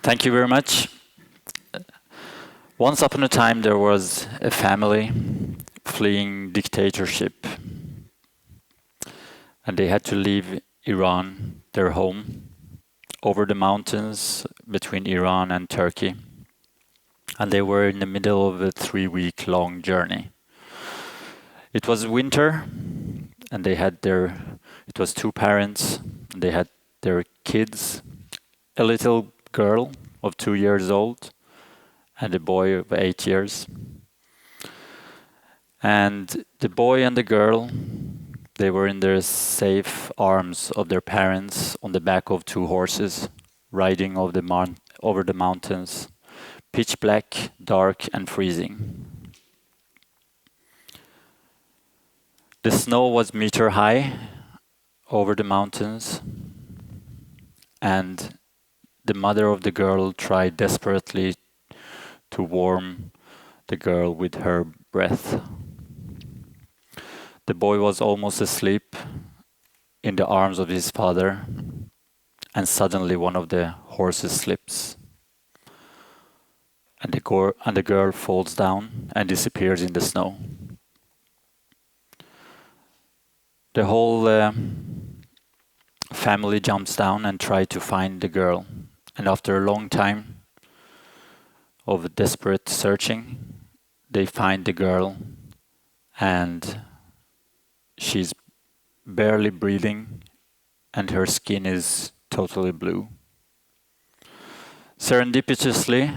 Thank you very much. Once upon a time, there was a family fleeing dictatorship, and they had to leave Iran, their home, over the mountains between Iran and Turkey. And they were in the middle of a 3-week-long journey. It was winter, and it was two parents, and they had their kids, a little girl of 2 years old, and a boy of 8 years. And the boy and the girl, they were in their safe arms of their parents on the back of 2 horses, riding over the mountains, pitch black, dark, and freezing. The snow was meter high over the mountains, and the mother of the girl tried desperately to warm the girl with her breath. The boy was almost asleep in the arms of his father, and suddenly one of the horses slips, and the girl falls down and disappears in the snow. The whole family jumps down and tries to find the girl, and after a long time of desperate searching, they find the girl, and she's barely breathing, and her skin is totally blue. Serendipitously,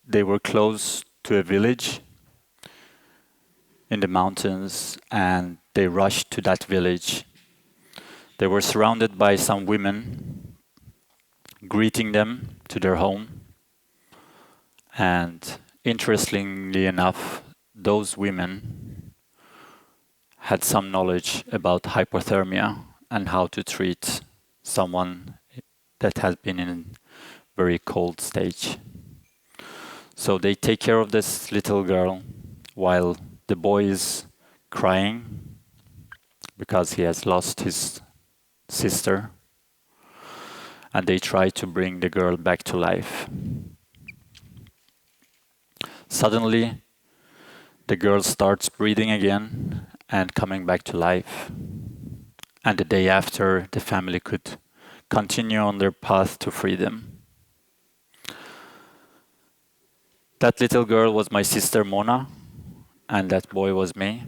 they were close to a village in the mountains, and they rushed to that village. They were surrounded by some women, greeting them to their home. And interestingly enough, those women had some knowledge about hypothermia and how to treat someone that has been in a very cold stage. So they take care of this little girl while the boy is crying because he has lost his sister, and they try to bring the girl back to life. Suddenly, the girl starts breathing again and coming back to life. And the day after, the family could continue on their path to freedom. That little girl was my sister Mona, and that boy was me.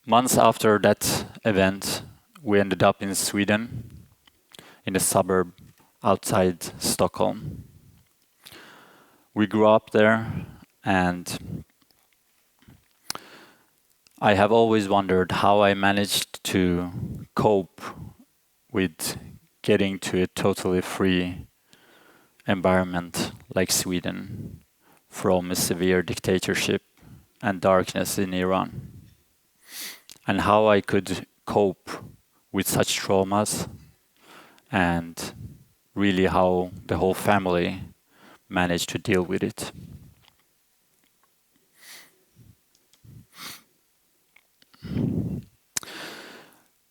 Months after that event, we ended up in Sweden, in a suburb outside Stockholm. We grew up there, and I have always wondered how I managed to cope with getting to a totally free environment like Sweden from a severe dictatorship and darkness in Iran, and how I could cope with such traumas, and really how the whole family managed to deal with it.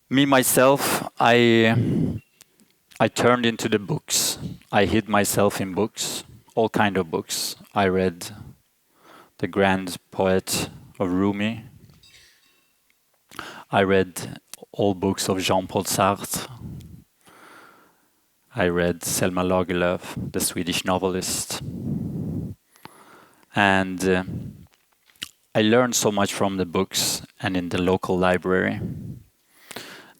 Me, myself, I turned into the books. I hid myself in books, all kind of books. I read the grand poet of Rumi. I read all books of Jean-Paul Sartre. I read Selma Lagerlöf, the Swedish novelist. And I learned so much from the books and in the local library.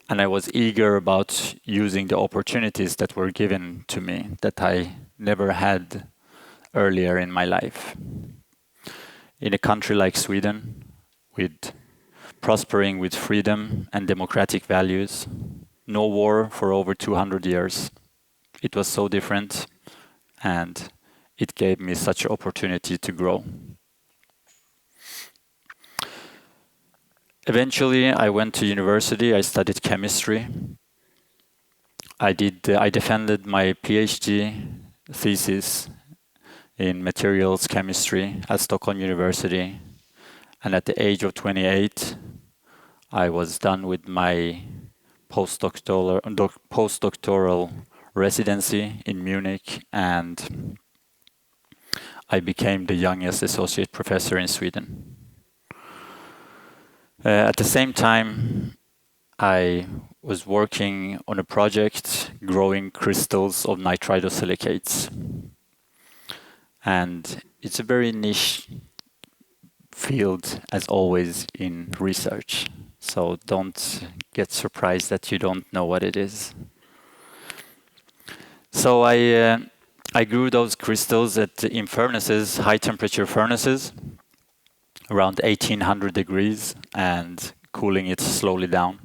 And I was eager about using the opportunities that were given to me that I never had earlier in my life. In a country like Sweden, with prospering with freedom and democratic values, no war for over 200 years. It was so different, and it gave me such an opportunity to grow. Eventually, I went to university. I studied chemistry. I defended my PhD thesis in materials chemistry at Stockholm University. And at the age of 28, I was done with my postdoctoral residency in Munich, and I became the youngest associate professor in Sweden. At the same time, I was working on a project growing crystals of nitridosilicates. And it's a very niche field, as always, in research. So don't get surprised that you don't know what it is. So I grew those crystals in furnaces, high temperature furnaces, around 1800 degrees, and cooling it slowly down.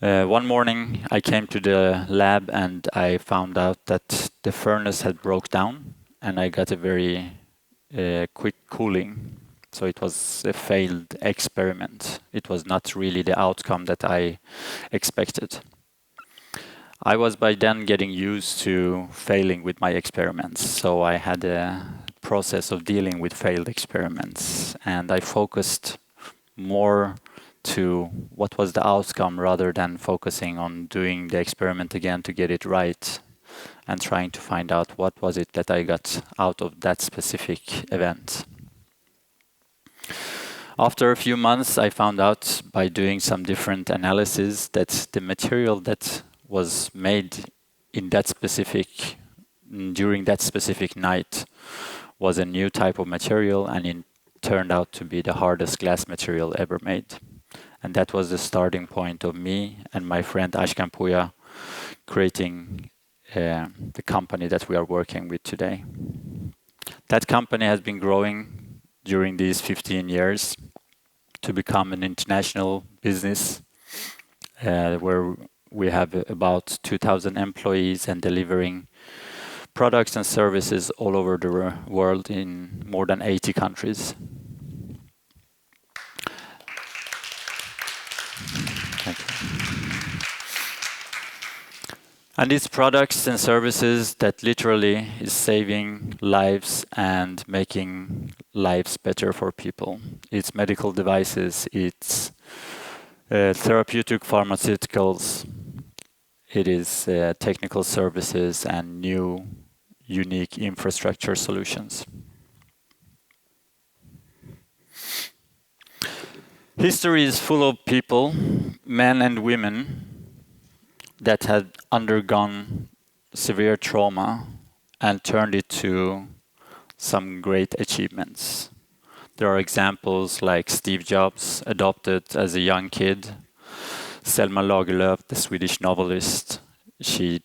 One morning I came to the lab and I found out that the furnace had broke down, and I got a very quick cooling. So it was a failed experiment. It was not really the outcome that I expected. I was by then getting used to failing with my experiments, so I had a process of dealing with failed experiments, and I focused more to what was the outcome rather than focusing on doing the experiment again to get it right and trying to find out what was it that I got out of that specific event. After a few months, I found out by doing some different analysis that the material that was made in that specific, during that specific night was a new type of material, and it turned out to be the hardest glass material ever made. And that was the starting point of me and my friend Ashkan Puya creating the company that we are working with today. That company has been growing during these 15 years to become an international business where we have about 2,000 employees and delivering products and services all over the world in more than 80 countries. Thank you. And these products and services that literally is saving lives and making lives better for people. It's medical devices, it's therapeutic pharmaceuticals, it is technical services and new unique infrastructure solutions. History is full of people, men and women, that had undergone severe trauma and turned it to some great achievements. There are examples like Steve Jobs, adopted as a young kid, Selma Lagerlöf, the Swedish novelist. She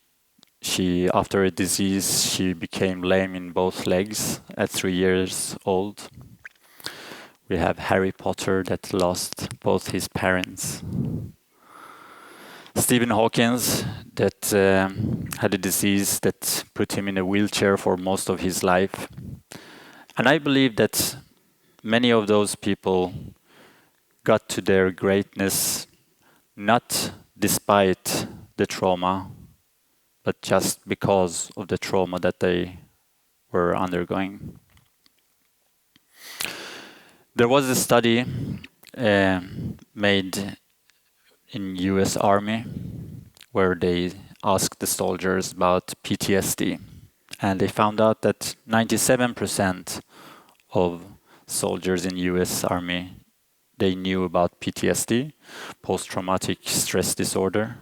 after a disease, she became lame in both legs at 3 years old. We have Harry Potter that lost both his parents. Stephen Hawking that had a disease that put him in a wheelchair for most of his life. And I believe that many of those people got to their greatness not despite the trauma, but just because of the trauma that they were undergoing. There was a study made in US Army where they asked the soldiers about PTSD, and they found out that 97% of soldiers in US Army, they knew about PTSD, post-traumatic stress disorder,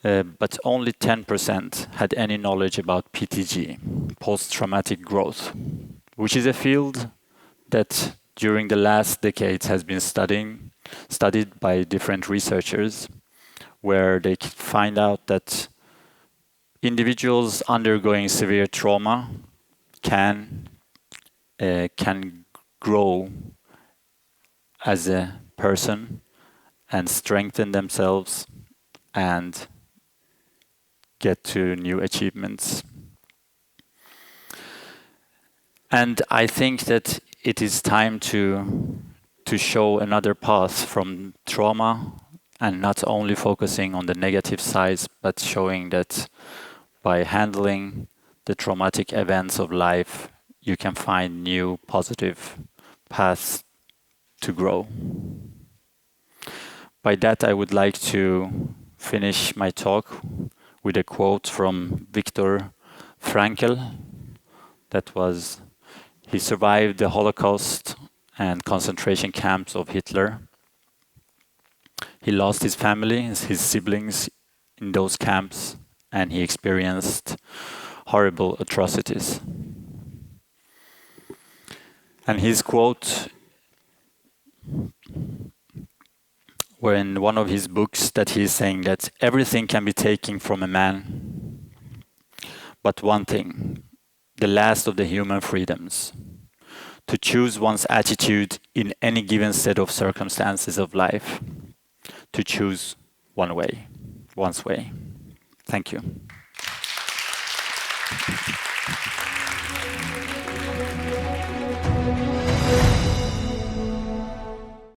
but only 10% had any knowledge about PTG, post-traumatic growth, which is a field that during the last decades has been studied by different researchers, where they find out that individuals undergoing severe trauma can grow as a person and strengthen themselves and get to new achievements. And I think that it is time to show another path from trauma, and not only focusing on the negative sides, but showing that by handling the traumatic events of life, you can find new positive paths to grow. By that, I would like to finish my talk with a quote from Viktor Frankl. That was, he survived the Holocaust and concentration camps of Hitler. He lost his family, his siblings in those camps, and he experienced horrible atrocities. And his quote were in one of his books that he's saying that everything can be taken from a man, but one thing, the last of the human freedoms, to choose one's attitude in any given set of circumstances of life, to choose one's way. Thank you.